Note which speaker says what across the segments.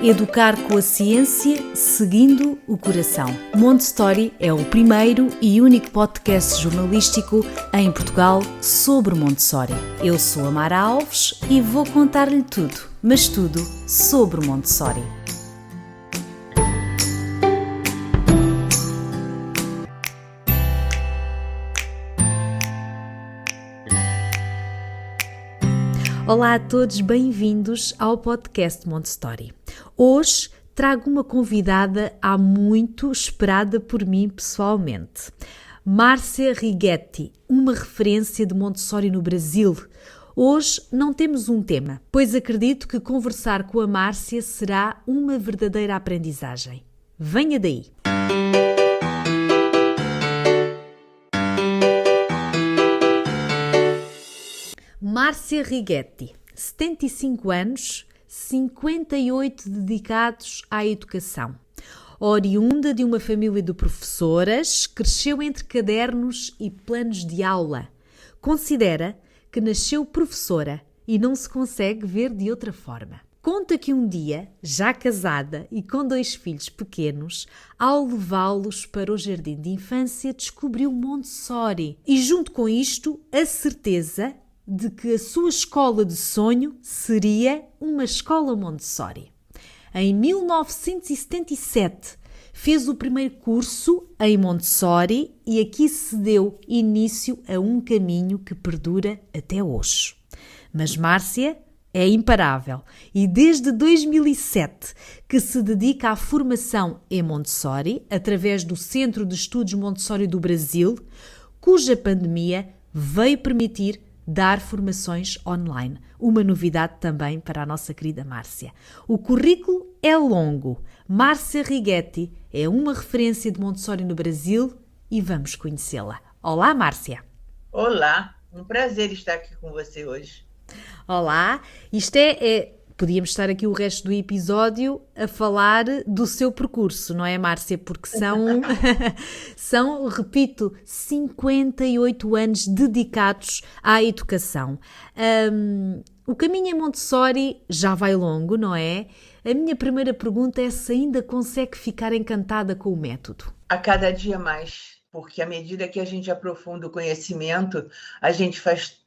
Speaker 1: Educar com a ciência, seguindo o coração. Montessori é o primeiro e único podcast jornalístico em Portugal sobre Montessori. Eu sou a Mara Alves e vou contar-lhe tudo, mas tudo sobre Montessori. Olá a todos, bem-vindos ao podcast Montessori. Hoje trago uma convidada há muito esperada por mim pessoalmente. Márcia Righetti, uma referência de Montessori no Brasil. Hoje não temos um tema, pois acredito que conversar com a Márcia será uma verdadeira aprendizagem. Venha daí! Márcia Righetti, 75 anos, 58 dedicados à educação. Oriunda de uma família de professoras, cresceu entre cadernos e planos de aula. Considera que nasceu professora e não se consegue ver de outra forma. Conta que um dia, já casada e com 2 filhos pequenos, ao levá-los para o jardim de infância, descobriu Montessori e, junto com isto, a certeza de que a sua escola de sonho seria uma escola Montessori. Em 1977, fez o primeiro curso em Montessori e aqui se deu início a um caminho que perdura até hoje. Mas Márcia é imparável e desde 2007 que se dedica à formação em Montessori através do Centro de Estudos Montessori do Brasil, cuja pandemia veio permitir dar formações online. Uma novidade também para a nossa querida Márcia. O currículo é longo. Márcia Righetti é uma referência de Montessori no Brasil e vamos conhecê-la. Olá, Márcia!
Speaker 2: Olá, um prazer estar aqui com você hoje.
Speaker 1: Olá, podíamos estar aqui o resto do episódio a falar do seu percurso, não é, Márcia? Porque são, repito, 58 anos dedicados à educação. O caminho em Montessori já vai longo, não é? A minha primeira pergunta é se ainda consegue ficar encantada com o método.
Speaker 2: A cada dia mais, porque à medida que a gente aprofunda o conhecimento, a gente faz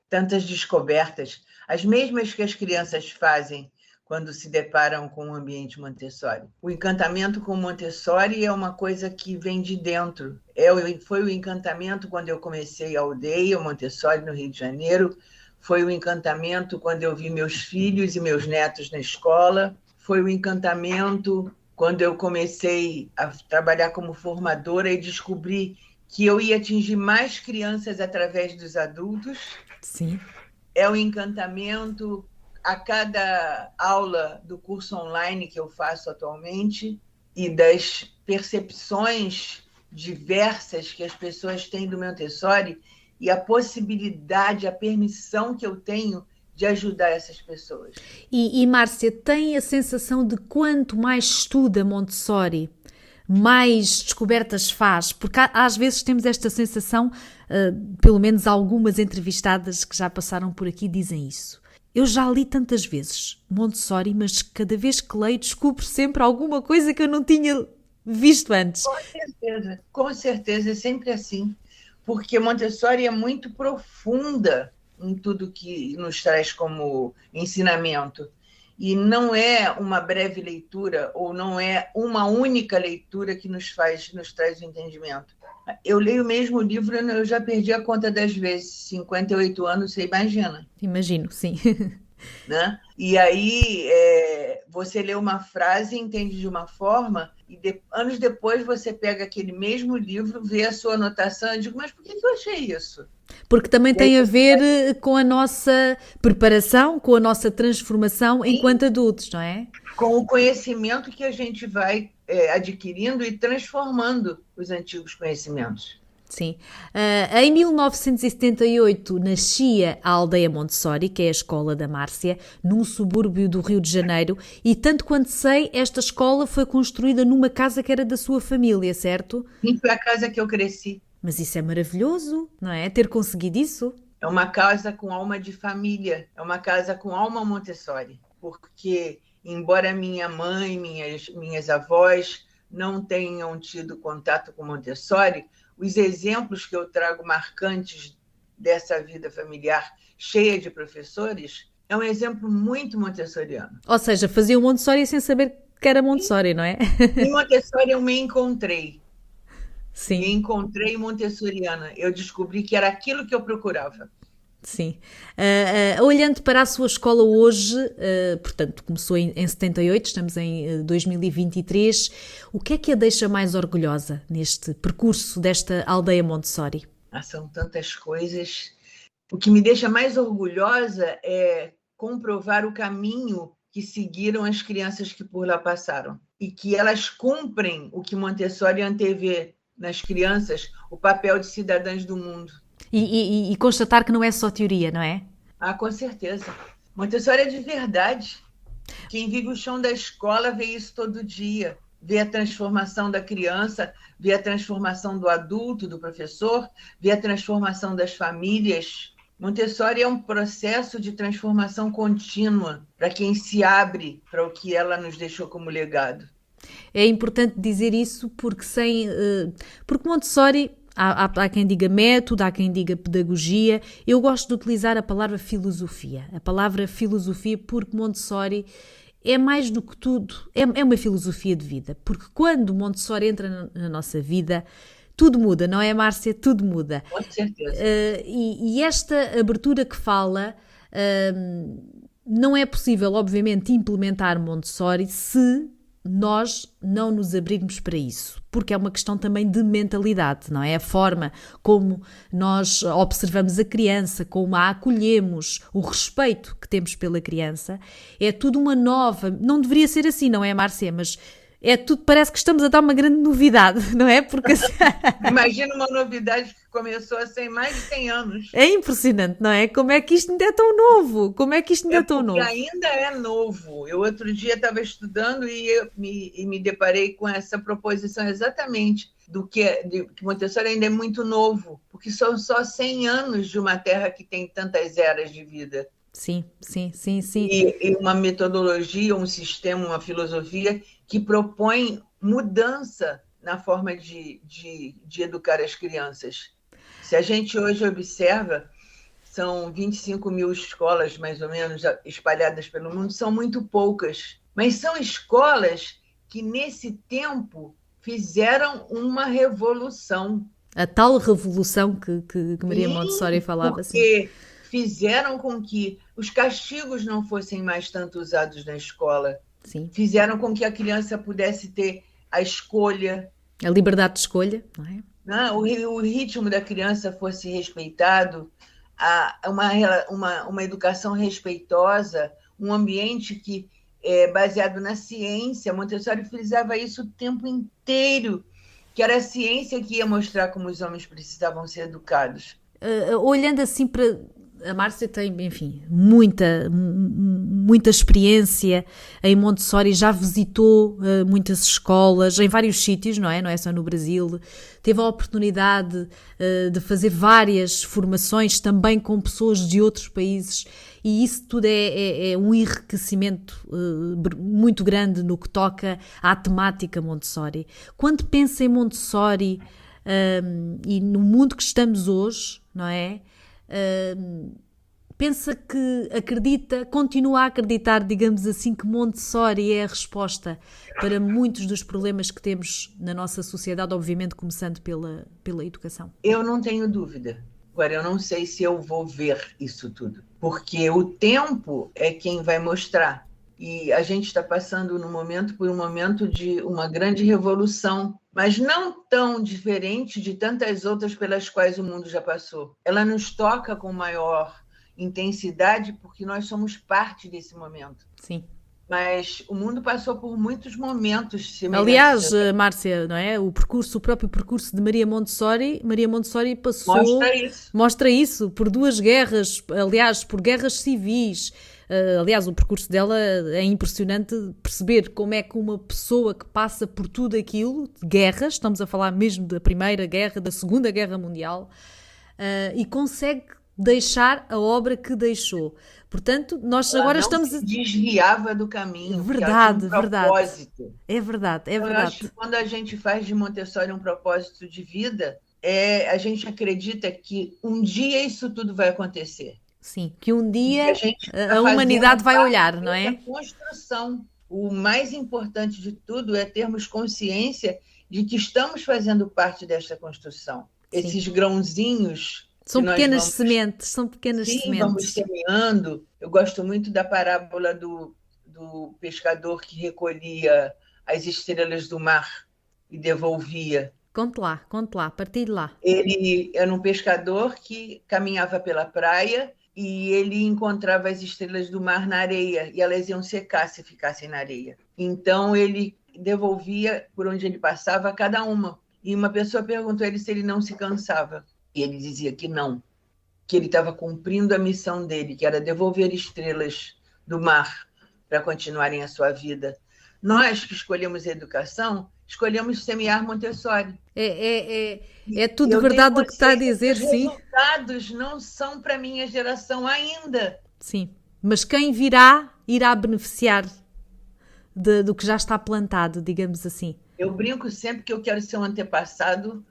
Speaker 2: tantas descobertas, as mesmas que as crianças fazem quando se deparam com o ambiente Montessori. O encantamento com Montessori é uma coisa que vem de dentro. Foi o encantamento quando eu comecei a aldeia Montessori no Rio de Janeiro, foi o encantamento quando eu vi meus filhos e meus netos na escola, foi o encantamento quando eu comecei a trabalhar como formadora e descobri que eu ia atingir mais crianças através dos adultos.
Speaker 1: Sim.
Speaker 2: É o encantamento a cada aula do curso online que eu faço atualmente e das percepções diversas que as pessoas têm do Montessori e a possibilidade, a permissão que eu tenho de ajudar essas pessoas.
Speaker 1: E Márcia, tem a sensação de quanto mais estuda Montessori, mais descobertas faz? Porque às vezes temos esta sensação, pelo menos algumas entrevistadas que já passaram por aqui dizem isso. Eu já li tantas vezes Montessori, mas cada vez que leio descubro sempre alguma coisa que eu não tinha visto antes.
Speaker 2: Com certeza, é sempre assim. Porque Montessori é muito profunda em tudo que nos traz como ensinamento. E não é uma breve leitura ou não é uma única leitura que nos traz o entendimento. Eu leio o mesmo livro, eu já perdi a conta das vezes. 58 anos, você imagina.
Speaker 1: Imagino, sim.
Speaker 2: Né? E aí você lê uma frase, entende de uma forma, e anos depois você pega aquele mesmo livro, vê a sua anotação e digo, mas por que eu achei isso?
Speaker 1: Porque também tem a ver com a nossa preparação, com a nossa transformação enquanto adultos, não é?
Speaker 2: Com o conhecimento que a gente vai adquirindo e transformando os antigos conhecimentos.
Speaker 1: Sim. Em 1978 nascia a Aldeia Montessori, que é a escola da Márcia, num subúrbio do Rio de Janeiro, e tanto quanto sei, esta escola foi construída numa casa que era da sua família, certo?
Speaker 2: Sim, foi a casa que eu cresci.
Speaker 1: Mas isso é maravilhoso, não é? Ter conseguido isso.
Speaker 2: É uma casa com alma de família, é uma casa com alma Montessori, porque embora minha mãe, minhas avós não tenham tido contato com Montessori, os exemplos que eu trago marcantes dessa vida familiar cheia de professores é um exemplo muito montessoriano.
Speaker 1: Ou seja, fazia o Montessori sem saber que era Montessori, não é?
Speaker 2: Em Montessori eu me encontrei.
Speaker 1: Sim.
Speaker 2: Me encontrei montessoriana. Eu descobri que era aquilo que eu procurava.
Speaker 1: Sim. Olhando para a sua escola hoje, portanto, começou em 78, estamos em 2023, o que é que a deixa mais orgulhosa neste percurso desta aldeia Montessori?
Speaker 2: São tantas coisas. O que me deixa mais orgulhosa é comprovar o caminho que seguiram as crianças que por lá passaram e que elas cumprem o que Montessori antevê nas crianças, o papel de cidadãs do mundo.
Speaker 1: E constatar que não é só teoria, não é?
Speaker 2: Com certeza. Montessori é de verdade. Quem vive o chão da escola vê isso todo dia. Vê a transformação da criança, vê a transformação do adulto, do professor, vê a transformação das famílias. Montessori é um processo de transformação contínua para quem se abre para o que ela nos deixou como legado.
Speaker 1: É importante dizer isso porque porque Montessori, há quem diga método, há quem diga pedagogia. Eu gosto de utilizar a palavra filosofia. A palavra filosofia porque Montessori é mais do que tudo, é uma filosofia de vida. Porque quando Montessori entra na nossa vida, tudo muda, não é, Márcia? Tudo muda.
Speaker 2: Com certeza.
Speaker 1: E esta abertura que fala, não é possível, obviamente, implementar Montessori se nós não nos abrirmos para isso, porque é uma questão também de mentalidade, não é? A forma como nós observamos a criança, como a acolhemos, o respeito que temos pela criança, é tudo uma nova, não deveria ser assim, não é, Márcia? Mas é tudo, parece que estamos a dar uma grande novidade, não é? Porque
Speaker 2: imagina uma novidade que começou há mais de 100 anos.
Speaker 1: É impressionante, não é? Como é que isto ainda é tão novo? Como é que isto ainda é tão novo?
Speaker 2: Ainda é novo. Eu outro dia estava estudando e me deparei com essa proposição exatamente do que Montessori ainda é muito novo, porque são só 100 anos de uma terra que tem tantas eras de vida.
Speaker 1: Sim.
Speaker 2: E uma metodologia, um sistema, uma filosofia que propõe mudança na forma de educar as crianças. Se a gente hoje observa, são 25 mil escolas, mais ou menos, espalhadas pelo mundo, são muito poucas. Mas são escolas que, nesse tempo, fizeram uma revolução.
Speaker 1: A tal revolução que Maria Montessori falava.
Speaker 2: Porque fizeram com que os castigos não fossem mais tanto usados na escola.
Speaker 1: Sim.
Speaker 2: Fizeram com que a criança pudesse ter a escolha.
Speaker 1: A liberdade de escolha, não é?
Speaker 2: O ritmo da criança fosse respeitado, uma educação respeitosa, um ambiente que é baseado na ciência. Montessori frisava isso o tempo inteiro, que era a ciência que ia mostrar como os homens precisavam ser educados.
Speaker 1: Olhando assim para... A Márcia tem, enfim, muita experiência em Montessori, já visitou muitas escolas em vários sítios, não é? Não é só no Brasil. Teve a oportunidade de fazer várias formações também com pessoas de outros países e isso tudo é um enriquecimento muito grande no que toca à temática Montessori. Quando pensa em Montessori e no mundo que estamos hoje, não é? Pensa que continua a acreditar, digamos assim, que Montessori é a resposta para muitos dos problemas que temos na nossa sociedade, obviamente começando pela educação? Eu não tenho dúvida. Agora, eu não sei se eu vou ver isso tudo, porque o tempo é quem vai mostrar. E a gente está passando por um momento de uma grande revolução, mas não tão diferente de tantas outras pelas quais o mundo já passou. Ela nos toca com maior intensidade porque nós somos parte desse momento. Sim. Mas o mundo passou por muitos momentos semelhantes. Aliás, Márcia, não é? O próprio percurso de Maria Montessori passou... Mostra isso, por 2 guerras, aliás, por guerras civis. Aliás, o percurso dela é impressionante perceber como é que uma pessoa que passa por tudo aquilo, de guerras, estamos a falar mesmo da Primeira Guerra, da Segunda Guerra Mundial, e consegue deixar a obra que deixou. Portanto, nós
Speaker 2: Ela
Speaker 1: agora
Speaker 2: não
Speaker 1: estamos...
Speaker 2: se desviava do caminho, porque ela
Speaker 1: Verdade,
Speaker 2: tinha um
Speaker 1: verdade.
Speaker 2: propósito.
Speaker 1: É verdade, é
Speaker 2: Então, eu acho
Speaker 1: verdade.
Speaker 2: que quando a gente faz de Montessori um propósito de vida, a gente acredita que um dia isso tudo vai acontecer.
Speaker 1: Sim, que um
Speaker 2: E que a
Speaker 1: dia
Speaker 2: gente
Speaker 1: a
Speaker 2: está
Speaker 1: humanidade
Speaker 2: fazendo
Speaker 1: vai
Speaker 2: parte
Speaker 1: olhar, não
Speaker 2: dessa
Speaker 1: é?
Speaker 2: construção. O mais importante de tudo é termos consciência de que estamos fazendo parte desta construção.
Speaker 1: Sim.
Speaker 2: Esses grãozinhos que
Speaker 1: São
Speaker 2: nós
Speaker 1: pequenas
Speaker 2: vamos,
Speaker 1: sementes, são pequenas
Speaker 2: sim, vamos
Speaker 1: sementes.
Speaker 2: semeando. Eu gosto muito da parábola do pescador que recolhia as estrelas do mar e devolvia.
Speaker 1: Conte lá, partilhe lá.
Speaker 2: Ele era um pescador que caminhava pela praia e ele encontrava as estrelas do mar na areia e elas iam secar se ficassem na areia. Então ele devolvia por onde ele passava cada uma. E uma pessoa perguntou a ele se ele não se cansava. E ele dizia que não, que ele estava cumprindo a missão dele, que era devolver estrelas do mar para continuarem a sua vida. Nós que escolhemos a educação, escolhemos semear Montessori.
Speaker 1: É tudo verdade do que está a dizer,
Speaker 2: os
Speaker 1: sim.
Speaker 2: resultados não são para a minha geração ainda.
Speaker 1: Sim, mas quem virá irá beneficiar do que já está plantado, digamos assim.
Speaker 2: Eu brinco sempre que eu quero ser um antepassado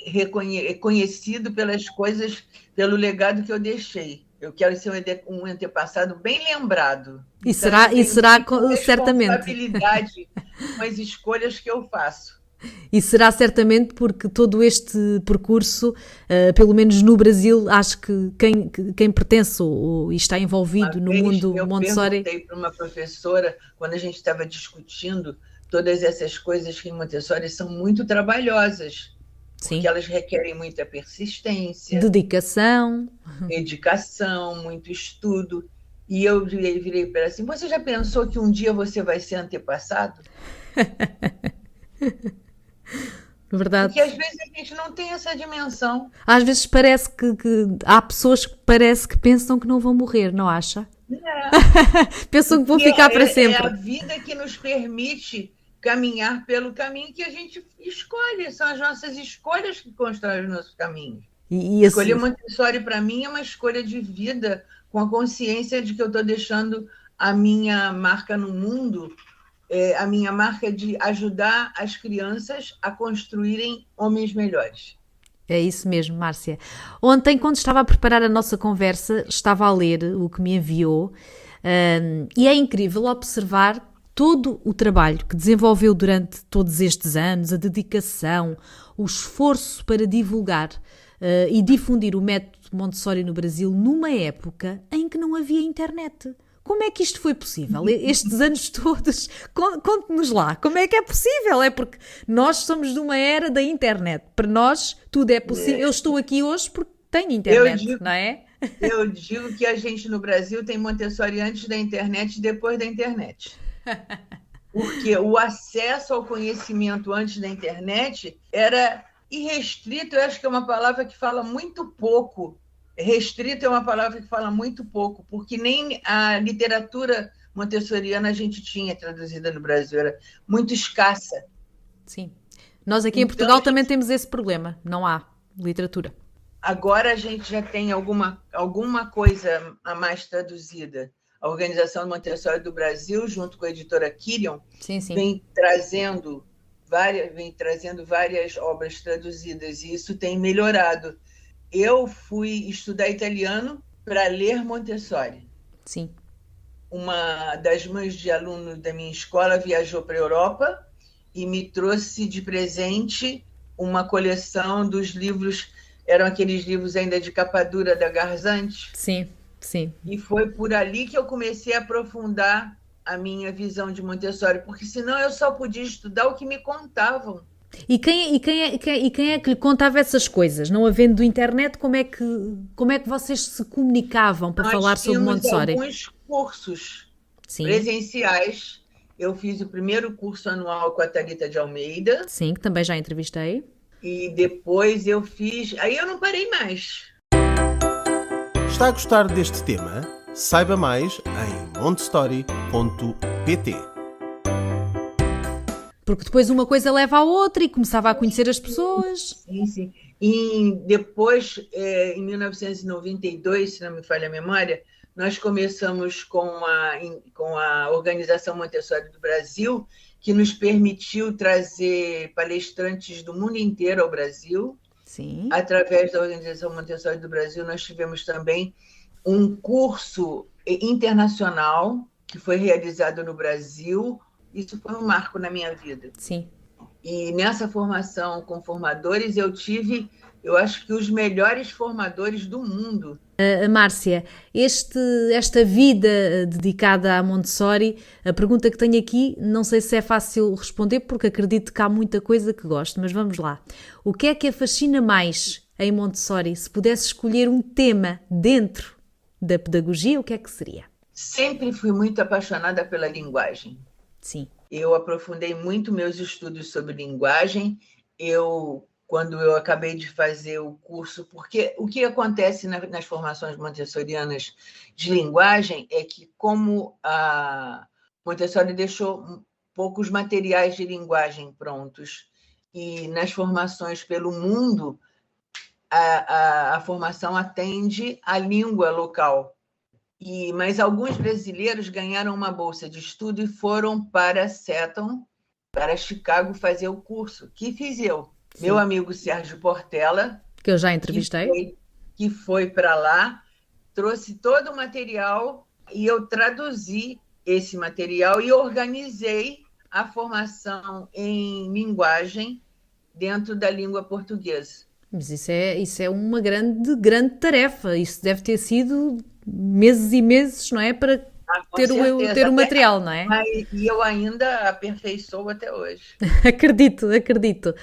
Speaker 2: reconhecido pelas coisas, pelo legado que eu deixei. Eu quero ser um antepassado bem lembrado.
Speaker 1: E será certamente.
Speaker 2: Responsabilidade com as escolhas que eu faço.
Speaker 1: E será certamente porque todo este percurso, pelo menos no Brasil, acho que quem pertence e está envolvido no mundo Montessori...
Speaker 2: Eu perguntei para uma professora, quando a gente estava discutindo todas essas coisas que em Montessori são muito trabalhosas,
Speaker 1: Sim.
Speaker 2: porque elas requerem muita persistência,
Speaker 1: dedicação,
Speaker 2: muito estudo. E eu virei para ela assim, você já pensou que um dia você vai ser antepassado?
Speaker 1: Verdade.
Speaker 2: Porque às vezes a gente não tem essa dimensão.
Speaker 1: Às vezes parece que há pessoas que parece que pensam que não vão morrer, não acha? Pensam que vão ficar para sempre.
Speaker 2: É a vida que nos permite caminhar pelo caminho que a gente escolhe. São as nossas escolhas que constroem os nossos caminhos. Escolher Montessori, para mim, é uma escolha de vida, com a consciência de que eu estou deixando a minha marca no mundo, a minha marca de ajudar as crianças a construírem homens melhores.
Speaker 1: É isso mesmo, Márcia. Ontem, quando estava a preparar a nossa conversa, estava a ler o que me enviou e é incrível observar todo o trabalho que desenvolveu durante todos estes anos, a dedicação, o esforço para divulgar e difundir o método Montessori no Brasil numa época em que não havia internet. Como é que isto foi possível? Estes anos todos, conte-nos lá, como é que é possível? É porque nós somos de uma era da internet. Para nós, tudo é possível. Eu estou aqui hoje porque tenho internet, não é?
Speaker 2: Eu digo que a gente no Brasil tem Montessori antes da internet e depois da internet. Porque o acesso ao conhecimento antes da internet era irrestrito. Eu acho que é uma palavra que fala muito pouco. Restrito é uma palavra que fala muito pouco, porque nem a literatura montessoriana a gente tinha traduzida no Brasil, era muito escassa.
Speaker 1: Sim. Nós aqui em Portugal também temos esse problema, não há literatura.
Speaker 2: Agora a gente já tem alguma coisa a mais traduzida. A Organização Montessori do Brasil, junto com a editora Kirion, vem trazendo várias obras traduzidas, e isso tem melhorado. Eu fui estudar italiano para ler Montessori.
Speaker 1: Sim.
Speaker 2: Uma das mães de alunos da minha escola viajou para a Europa e me trouxe de presente uma coleção dos livros, eram aqueles livros ainda de capa dura da Garzanti.
Speaker 1: Sim, sim.
Speaker 2: E foi por ali que eu comecei a aprofundar a minha visão de Montessori, porque senão eu só podia estudar o que me contavam.
Speaker 1: E quem é que lhe contava essas coisas? Não havendo internet, como é que vocês se comunicavam para falar sobre Montessori?
Speaker 2: Nós tínhamos alguns cursos presenciais. Eu fiz o primeiro curso anual com a Thalita de Almeida.
Speaker 1: Sim, que também já entrevistei.
Speaker 2: E depois eu fiz... Aí eu não parei mais.
Speaker 3: Está a gostar deste tema? Saiba mais em montessori.pt.
Speaker 1: Porque depois uma coisa leva à outra e começava a conhecer as pessoas.
Speaker 2: Sim. E depois, em 1992, se não me falha a memória, nós começamos com a Organização Montessori do Brasil, que nos permitiu trazer palestrantes do mundo inteiro ao Brasil.
Speaker 1: Sim.
Speaker 2: Através da Organização Montessori do Brasil, nós tivemos também um curso internacional que foi realizado no Brasil. Isso foi um marco na minha vida.
Speaker 1: Sim.
Speaker 2: E nessa formação com formadores, eu acho que os melhores formadores do mundo.
Speaker 1: Márcia, esta vida dedicada à Montessori, a pergunta que tenho aqui, não sei se é fácil responder, porque acredito que há muita coisa que gosto, mas vamos lá. O que é que a fascina mais em Montessori? Se pudesse escolher um tema dentro da pedagogia, o que é que seria?
Speaker 2: Sempre fui muito apaixonada pela linguagem.
Speaker 1: Sim.
Speaker 2: Eu aprofundei muito meus estudos sobre linguagem. Quando eu acabei de fazer o curso, porque o que acontece nas formações montessorianas de linguagem é que, como a Montessori deixou poucos materiais de linguagem prontos, e nas formações pelo mundo, a formação atende à língua local. Mas alguns brasileiros ganharam uma bolsa de estudo e foram para Seton, para Chicago, fazer o curso, que fiz eu. Sim. Meu amigo Sérgio Portela,
Speaker 1: que eu já entrevistei,
Speaker 2: que foi para lá, trouxe todo o material e eu traduzi esse material e organizei a formação em linguagem dentro da língua portuguesa.
Speaker 1: Mas isso é uma grande tarefa. Isso deve ter sido meses e meses, não é? Para ter o material, não é?
Speaker 2: E eu ainda aperfeiçoo até hoje.
Speaker 1: Acredito.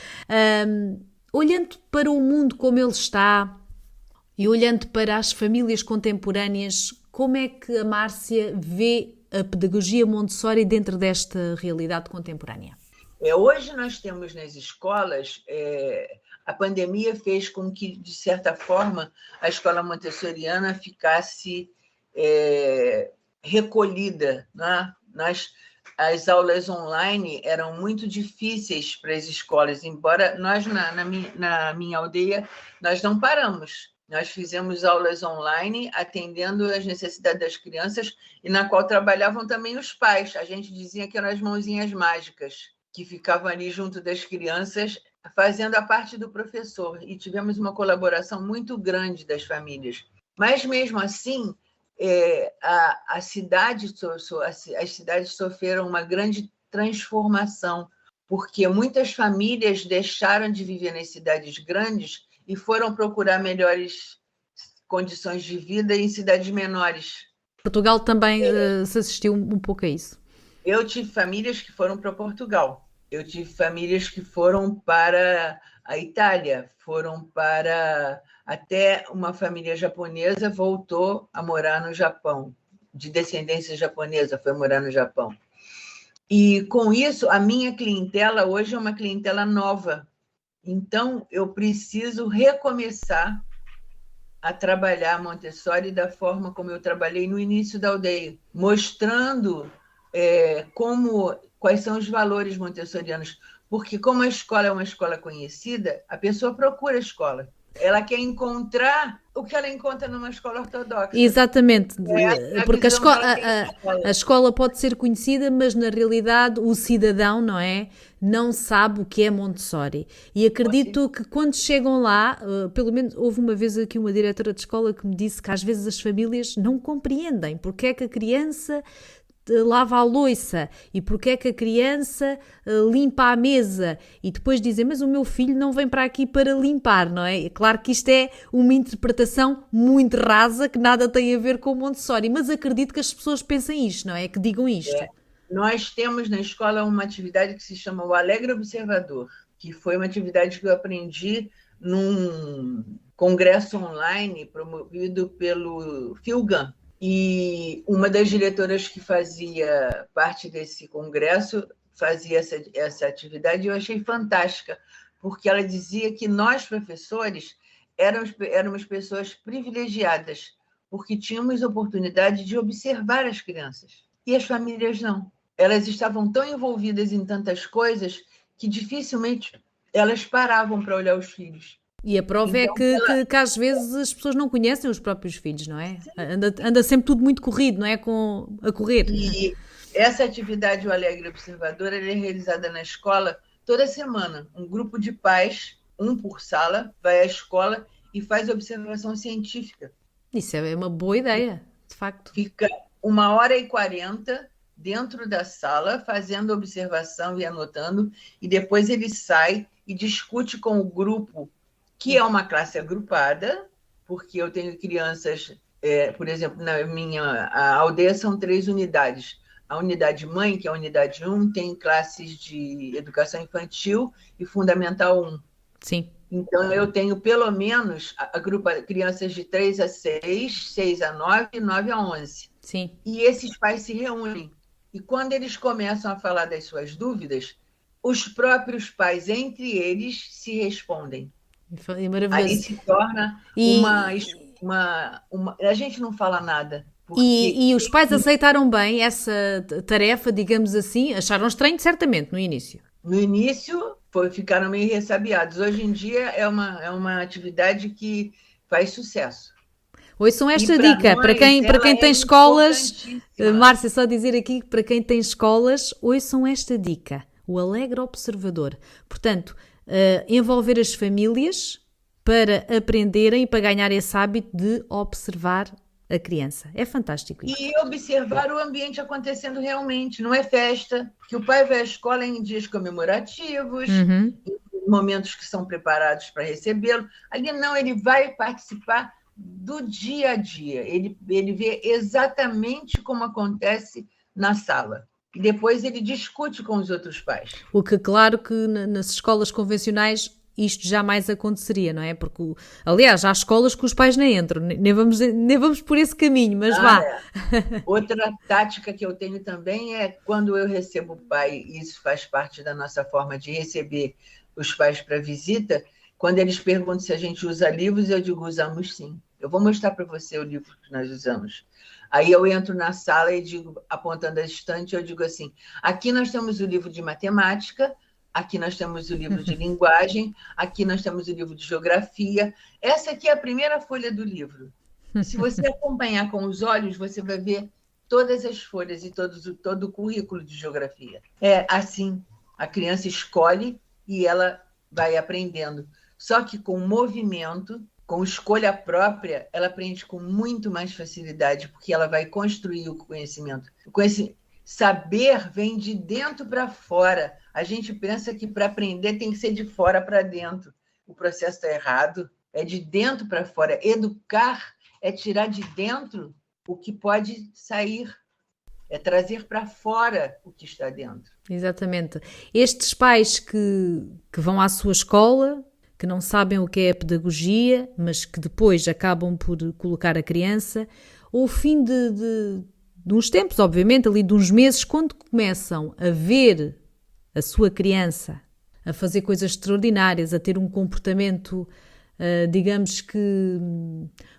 Speaker 1: Olhando para o mundo como ele está e olhando para as famílias contemporâneas, como é que a Márcia vê a pedagogia Montessori dentro desta realidade contemporânea?
Speaker 2: Hoje nós temos nas escolas... A pandemia fez com que, de certa forma, a escola montessoriana ficasse recolhida, né? As aulas online eram muito difíceis para as escolas, embora nós, na minha aldeia, nós não paramos. Nós fizemos aulas online, atendendo às necessidades das crianças, e na qual trabalhavam também os pais. A gente dizia que eram as mãozinhas mágicas, que ficavam ali junto das crianças, fazendo a parte do professor, e tivemos uma colaboração muito grande das famílias. Mas, mesmo assim, as cidades sofreram uma grande transformação, porque muitas famílias deixaram de viver nas cidades grandes e foram procurar melhores condições de vida em cidades menores.
Speaker 1: Portugal também se assistiu um pouco a isso.
Speaker 2: Eu tive famílias que foram para Portugal. Eu tive famílias que foram para a Itália, até uma família japonesa voltou a morar no Japão, de descendência japonesa, foi morar no Japão. E, com isso, a minha clientela hoje é uma clientela nova. Então, eu preciso recomeçar a trabalhar Montessori da forma como eu trabalhei no início da aldeia, mostrando quais são os valores montessorianos, porque como a escola é uma escola conhecida, a pessoa procura a escola. Ela quer encontrar o que ela encontra numa escola ortodoxa.
Speaker 1: Exatamente, porque a escola pode ser conhecida, mas na realidade o cidadão, não é? Não sabe o que é Montessori. E acredito que quando chegam lá, pelo menos houve uma vez aqui uma diretora de escola que me disse que às vezes as famílias não compreendem porque é que a criança lava a louça e porque é que a criança limpa a mesa, e depois dizem, mas o meu filho não vem para aqui para limpar, não é? Claro que isto é uma interpretação muito rasa que nada tem a ver com Montessori, mas acredito que as pessoas pensem isto, não é? Que digam isto.
Speaker 2: Nós temos na escola uma atividade que se chama o Alegre Observador, que foi uma atividade que eu aprendi num congresso online promovido pelo Philgan. E uma das diretoras que fazia parte desse congresso fazia essa atividade, e eu achei fantástica, porque ela dizia que nós, professores, éramos pessoas privilegiadas, porque tínhamos oportunidade de observar as crianças. E as famílias não. Elas estavam tão envolvidas em tantas coisas que dificilmente elas paravam para olhar os filhos.
Speaker 1: E a prova
Speaker 2: Então,
Speaker 1: que às vezes as pessoas não conhecem os próprios filhos, não é? Anda sempre tudo muito corrido, não é? A correr.
Speaker 2: e essa atividade, o Alegre Observador, ela é realizada na escola toda semana. Um grupo de pais, um por sala, vai à escola e faz observação científica.
Speaker 1: Isso é uma boa ideia, de facto.
Speaker 2: Fica 1h40 dentro da sala, fazendo observação e anotando, e depois ele sai e discute com o grupo, que é uma classe agrupada, porque eu tenho crianças, por exemplo, na a aldeia são 3 unidades. A unidade mãe, que é a unidade 1, tem classes de educação infantil e fundamental 1.
Speaker 1: Sim.
Speaker 2: Então, eu tenho pelo menos crianças de 3 a 6, 6 a 9 e 9 a 11.
Speaker 1: Sim.
Speaker 2: E esses pais se reúnem. E quando eles começam a falar das suas dúvidas, os próprios pais, entre eles, se respondem.
Speaker 1: É maravilhoso.
Speaker 2: Aí se torna uma... A gente não fala nada.
Speaker 1: E os pais aceitaram bem essa tarefa, digamos assim? Acharam estranho, certamente, no início.
Speaker 2: No início, ficaram meio ressabiados. Hoje em dia, é uma atividade que faz sucesso.
Speaker 1: Ouçam esta dica, para quem tem escolas, Márcia, só dizer aqui que para quem tem escolas, ouçam esta dica, o Alegre Observador. Portanto, envolver as famílias para aprenderem e para ganhar esse hábito de observar a criança. É fantástico isso.
Speaker 2: E observar o ambiente acontecendo realmente, não é festa, porque o pai vai à escola em dias comemorativos, em momentos que são preparados para recebê-lo. Ali não, ele vai participar do dia a dia, ele vê exatamente como acontece na sala. E depois ele discute com os outros pais.
Speaker 1: O que, claro, que nas escolas convencionais isto jamais aconteceria, não é? Porque, aliás, há escolas que os pais nem entram, nem vamos por esse caminho, mas vá.
Speaker 2: Outra tática que eu tenho também é quando eu recebo o pai, e isso faz parte da nossa forma de receber os pais para visita, quando eles perguntam se a gente usa livros, eu digo, usamos sim. Eu vou mostrar para você o livro que nós usamos. Aí eu entro na sala e digo, apontando a estante, eu digo assim, aqui nós temos o livro de matemática, aqui nós temos o livro de linguagem, aqui nós temos o livro de geografia. Essa aqui é a primeira folha do livro. Se você acompanhar com os olhos, você vai ver todas as folhas e todo o currículo de geografia. É assim, a criança escolhe e ela vai aprendendo. Só que com movimento, com escolha própria, ela aprende com muito mais facilidade, porque ela vai construir o conhecimento. Saber vem de dentro para fora. A gente pensa que para aprender tem que ser de fora para dentro. O processo está errado. É de dentro para fora. Educar é tirar de dentro o que pode sair. É trazer para fora o que está dentro.
Speaker 1: Exatamente. Estes pais que vão à sua escola, que não sabem o que é a pedagogia, mas que depois acabam por colocar a criança, ao fim de uns tempos, obviamente, ali de uns meses, quando começam a ver a sua criança a fazer coisas extraordinárias, a ter um comportamento, digamos que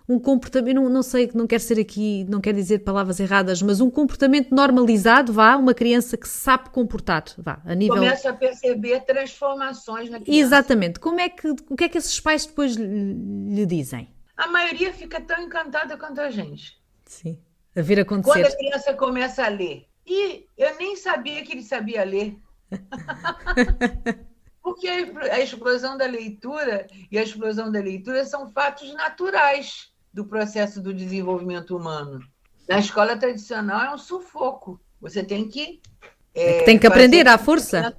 Speaker 1: um comportamento, não sei, não quero ser aqui, não quero dizer palavras erradas, mas um comportamento normalizado, uma criança que se sabe comportar, a nível...
Speaker 2: Começa a perceber transformações na criança.
Speaker 1: Exatamente. O que é que esses pais depois lhe dizem?
Speaker 2: A maioria fica tão encantada quanto a gente.
Speaker 1: Sim. A ver acontecer.
Speaker 2: Quando a criança começa a ler. E eu nem sabia que ele sabia ler. Porque a explosão da leitura e a explosão da leitura são fatos naturais do processo do desenvolvimento humano. Na escola tradicional é um sufoco. Você tem que...
Speaker 1: tem que aprender à força.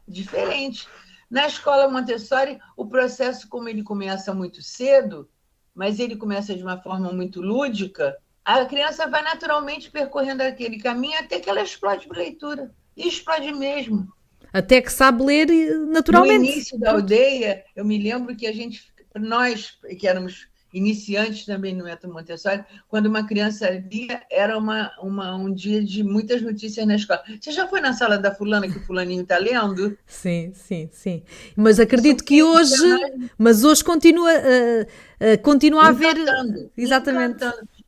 Speaker 2: Diferente. Na escola Montessori, o processo, como ele começa muito cedo, mas ele começa de uma forma muito lúdica, a criança vai naturalmente percorrendo aquele caminho até que ela explode por leitura. E explode mesmo.
Speaker 1: Até que sabe ler naturalmente.
Speaker 2: No início da aldeia, eu me lembro que nós que éramos iniciantes também no método Montessori, quando uma criança lia, era um dia de muitas notícias na escola. Você já foi na sala da fulana que o fulaninho está lendo?
Speaker 1: Sim. Mas acredito que hoje... Mas hoje continua a haver... Exatamente.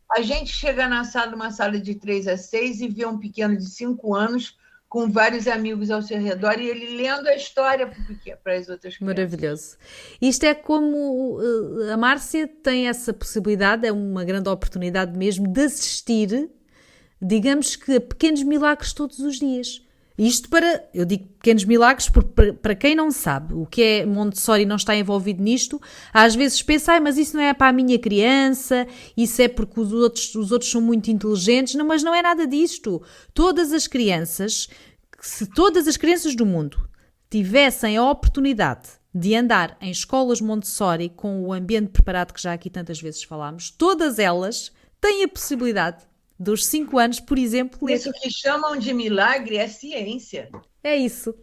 Speaker 2: A gente chega numa sala de 3 a 6 e vê um pequeno de 5 anos com vários amigos ao seu redor e ele lendo a história para as outras crianças.
Speaker 1: Maravilhoso. Isto é como a Márcia tem essa possibilidade, é uma grande oportunidade mesmo de assistir, digamos que a pequenos milagres todos os dias. Isto eu digo pequenos milagres, porque para quem não sabe o que é Montessori e não está envolvido nisto, às vezes pensa, mas isso não é para a minha criança, isso é porque os outros são muito inteligentes. Não, mas não é nada disto. Todas as crianças, se todas as crianças do mundo tivessem a oportunidade de andar em escolas Montessori com o ambiente preparado que já aqui tantas vezes falámos, todas elas têm a possibilidade dos 5 anos, por exemplo, ler.
Speaker 2: Isso que chamam de milagre é ciência.
Speaker 1: É isso.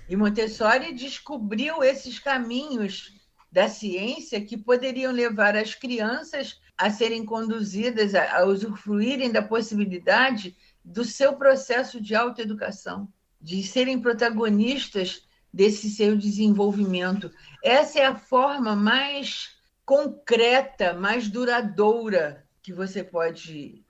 Speaker 2: E Montessori descobriu esses caminhos da ciência que poderiam levar as crianças a serem conduzidas, a usufruírem da possibilidade do seu processo de autoeducação, de serem protagonistas desse seu desenvolvimento. Essa é a forma mais concreta, mais duradoura que você pode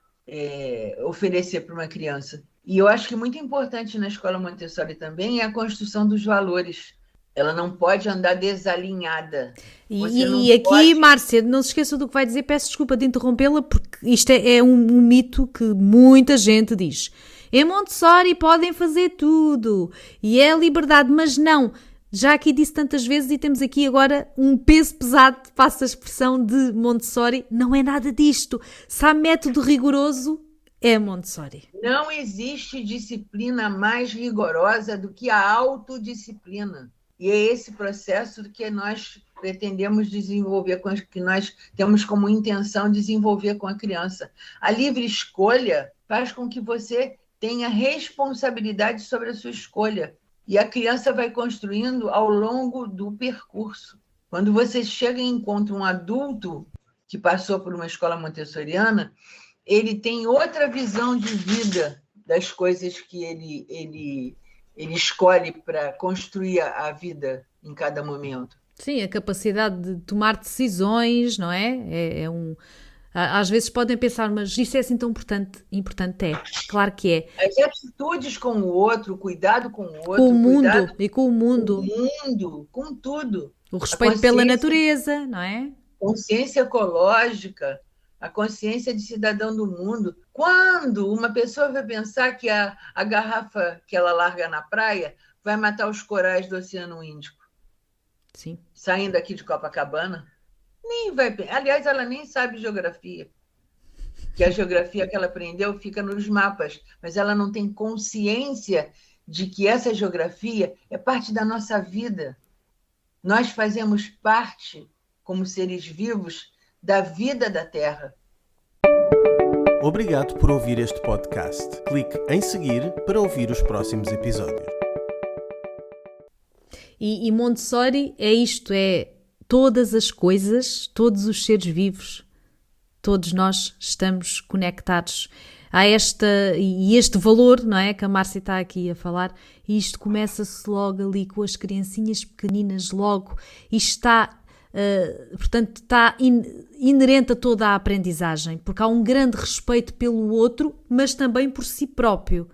Speaker 2: oferecer para uma criança. E eu acho que muito importante na escola Montessori também é a construção dos valores. Ela não pode andar desalinhada.
Speaker 1: E aqui, Márcia, não se esqueça do que vai dizer, peço desculpa de interrompê-la, porque isto é um mito que muita gente diz. Em Montessori podem fazer tudo, e é a liberdade, mas não. Já aqui disse tantas vezes e temos aqui agora um peso pesado, passa a expressão de Montessori, não é nada disto. Se há método rigoroso, é Montessori.
Speaker 2: Não existe disciplina mais rigorosa do que a autodisciplina. E é esse processo que nós pretendemos desenvolver, que nós temos como intenção desenvolver com a criança. A livre escolha faz com que você tenha responsabilidade sobre a sua escolha. E a criança vai construindo ao longo do percurso. Quando você chega e encontra um adulto que passou por uma escola montessoriana, ele tem outra visão de vida das coisas que ele escolhe para construir a vida em cada momento.
Speaker 1: Sim, a capacidade de tomar decisões, não é? Às vezes podem pensar, mas isso é assim tão importante? Importante é, claro que é.
Speaker 2: As atitudes com o outro, o cuidado com o outro.
Speaker 1: Com o mundo e com o mundo.
Speaker 2: Com o mundo, com tudo.
Speaker 1: O respeito pela natureza, não é?
Speaker 2: Consciência ecológica, a consciência de cidadão do mundo. Quando uma pessoa vai pensar que a garrafa que ela larga na praia vai matar os corais do Oceano Índico?
Speaker 1: Sim.
Speaker 2: Saindo aqui de Copacabana? Nem vai. Aliás, ela nem sabe geografia. Que a geografia que ela aprendeu fica nos mapas, mas ela não tem consciência de que essa geografia é parte da nossa vida. Nós fazemos parte, como seres vivos, da vida da Terra.
Speaker 3: Obrigado por ouvir este podcast. Clique em seguir para ouvir os próximos episódios.
Speaker 1: E Montessori é isto, é todas as coisas, todos os seres vivos, todos nós estamos conectados a este valor, não é? Que a Márcia está aqui a falar, e isto começa-se logo ali com as criancinhas pequeninas, logo, e está, portanto, está inerente a toda a aprendizagem, porque há um grande respeito pelo outro, mas também por si próprio,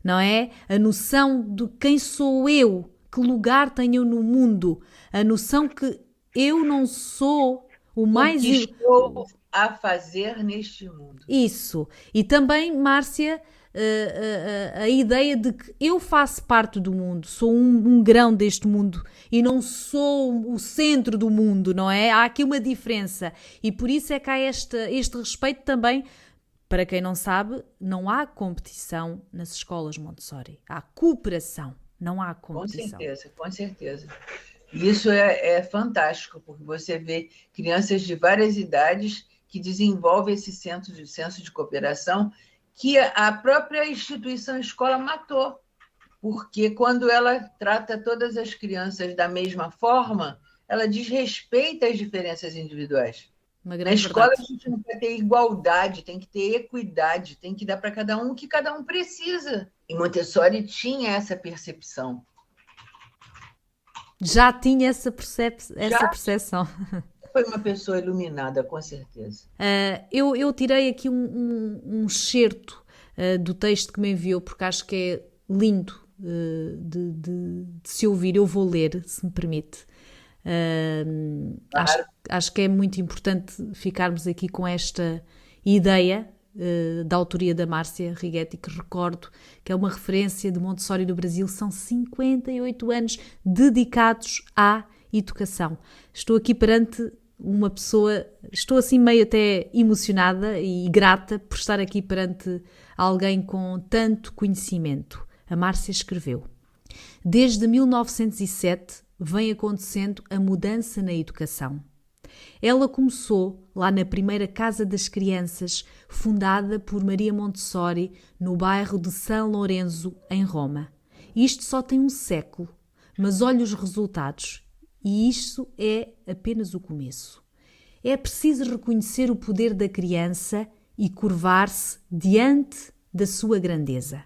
Speaker 1: não é? A noção de quem sou eu, que lugar tenho no mundo, a noção que eu não sou o mais...
Speaker 2: O que estou a fazer neste mundo.
Speaker 1: Isso. E também, Márcia, a ideia de que eu faço parte do mundo, sou um grão deste mundo e não sou o centro do mundo, não é? Há aqui uma diferença. E por isso é que há este respeito também. Para quem não sabe, não há competição nas escolas Montessori. Há cooperação, não há competição.
Speaker 2: Com certeza. Isso é fantástico, porque você vê crianças de várias idades que desenvolvem esse senso de cooperação que a própria instituição escola matou. Porque quando ela trata todas as crianças da mesma forma, ela desrespeita as diferenças individuais. Na escola a gente não vai ter igualdade, tem que ter equidade, tem que dar para cada um o que cada um precisa. E Montessori tinha essa percepção.
Speaker 1: Já tinha essa percepção.
Speaker 2: Foi uma pessoa iluminada, com certeza.
Speaker 1: Eu tirei aqui um excerto do texto que me enviou, porque acho que é lindo de se ouvir. Eu vou ler, se me permite. Acho que é muito importante ficarmos aqui com esta ideia da autoria da Márcia Righetti, que recordo que é uma referência de Montessori do Brasil. São 58 anos dedicados à educação. Estou aqui perante uma pessoa, estou assim meio até emocionada e grata por estar aqui perante alguém com tanto conhecimento. A Márcia escreveu: desde 1907 vem acontecendo a mudança na educação. Ela começou lá na primeira Casa das Crianças, fundada por Maria Montessori, no bairro de São Lourenço, em Roma. Isto só tem um século, mas olhe os resultados, e isto é apenas o começo. É preciso reconhecer o poder da criança e curvar-se diante da sua grandeza.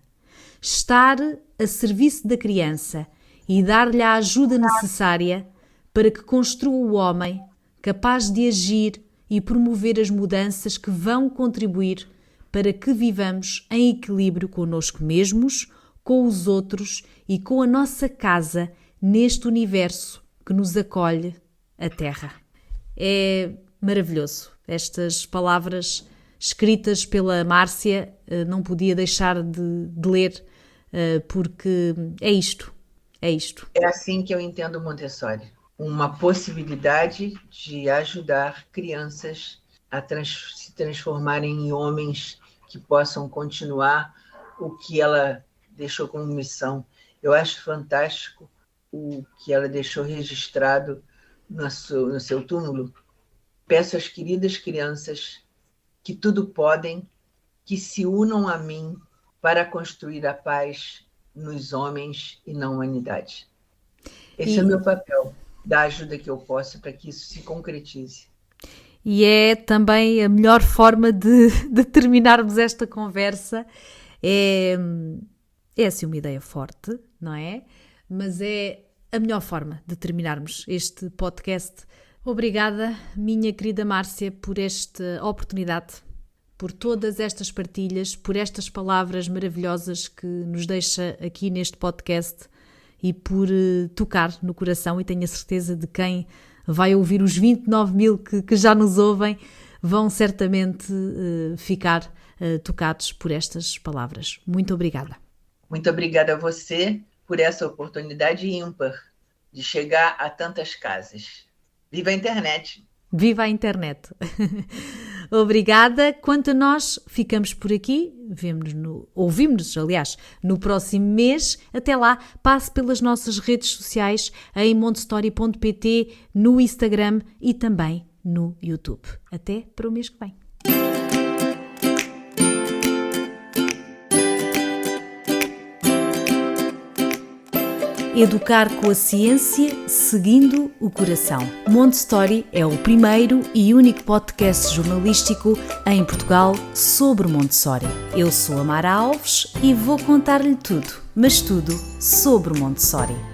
Speaker 1: Estar a serviço da criança e dar-lhe a ajuda necessária para que construa o homem capaz de agir e promover as mudanças que vão contribuir para que vivamos em equilíbrio connosco mesmos, com os outros e com a nossa casa neste universo que nos acolhe, a Terra. É maravilhoso. Estas palavras escritas pela Márcia, não podia deixar de ler, porque é isto. É isto.
Speaker 2: É assim que eu entendo Montessori. Uma possibilidade de ajudar crianças a se transformarem em homens que possam continuar o que ela deixou como missão. Eu acho fantástico o que ela deixou registrado no seu túmulo. Peço às queridas crianças que tudo podem, que se unam a mim para construir a paz nos homens e na humanidade. Esse é o meu papel, dar a ajuda que eu posso para que isso se concretize.
Speaker 1: E é também a melhor forma de terminarmos esta conversa. É assim uma ideia forte, não é? Mas é a melhor forma de terminarmos este podcast. Obrigada, minha querida Márcia, por esta oportunidade, por todas estas partilhas, por estas palavras maravilhosas que nos deixa aqui neste podcast e por tocar no coração, e tenho a certeza de quem vai ouvir, os 29 mil que já nos ouvem, vão certamente ficar tocados por estas palavras. Muito obrigada.
Speaker 2: Muito obrigada a você por essa oportunidade ímpar de chegar a tantas casas. Viva a internet!
Speaker 1: Viva a internet! Obrigada. Quanto a nós, ficamos por aqui. Ouvimos-nos, aliás, no próximo mês. Até lá, passe pelas nossas redes sociais em montessori.pt, no Instagram e também no YouTube. Até para o mês que vem. Educar com a ciência, seguindo o coração. Montessori é o primeiro e único podcast jornalístico em Portugal sobre Montessori. Eu sou a Mara Alves e vou contar-lhe tudo, mas tudo sobre Montessori.